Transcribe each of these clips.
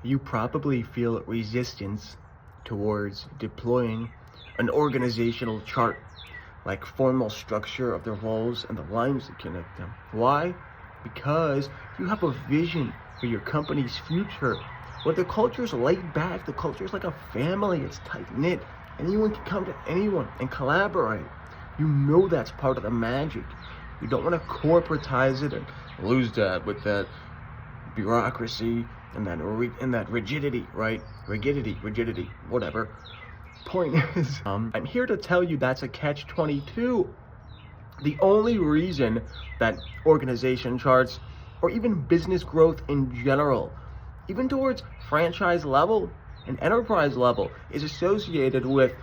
you probably feel resistance towards deploying an organizational chart, like formal structure of the roles and the lines that connect them. Why? Because you have a vision for your company's future, where the culture's laid back, the culture's like a family, it's tight-knit. Anyone can come to anyone and collaborate. You know that's part of the magic. You don't want to corporatize it and lose that with that bureaucracy and that rigidity, right? Rigidity, whatever. Point is, I'm here to tell you that's a catch-22. The only reason that organization charts, or even business growth in general, even towards franchise level and enterprise level, is associated with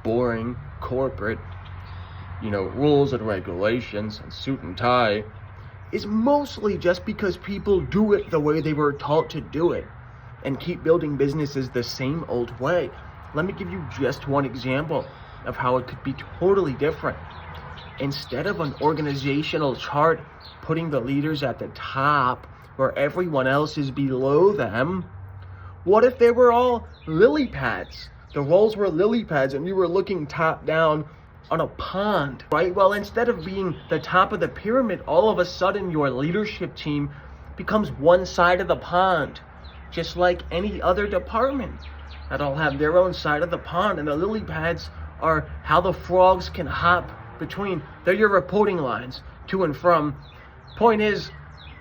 boring corporate, rules and regulations and suit and tie, is mostly just because people do it the way they were taught to do it and keep building businesses the same old way. Let me give you just one example of how it could be totally different. Instead of an organizational chart putting the leaders at the top where everyone else is below them, what if they were all lily pads? The roles were lily pads and you were looking top down on a pond, right? Well, instead of being the top of the pyramid, all of a sudden your leadership team becomes one side of the pond, just like any other department that all have their own side of the pond, and the lily pads are how the frogs can hop between. They're your reporting lines to and from. Point is,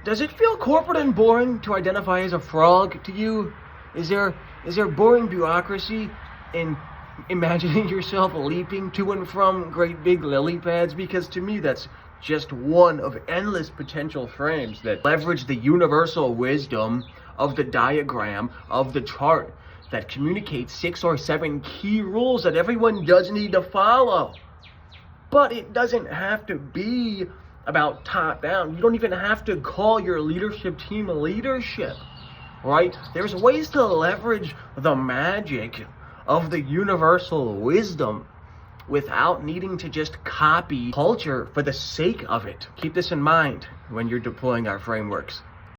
does it feel corporate and boring to identify as a frog to you? Is there boring bureaucracy in imagining yourself leaping to and from great big lily pads? Because to me, that's just one of endless potential frames that leverage the universal wisdom of the diagram of the chart that communicates 6 or 7 key rules that everyone does need to follow. But it doesn't have to be about top down. You don't even have to call your leadership team leadership, right? There's ways to leverage the magic of the universal wisdom without needing to just copy culture for the sake of it. Keep this in mind when you're deploying our frameworks.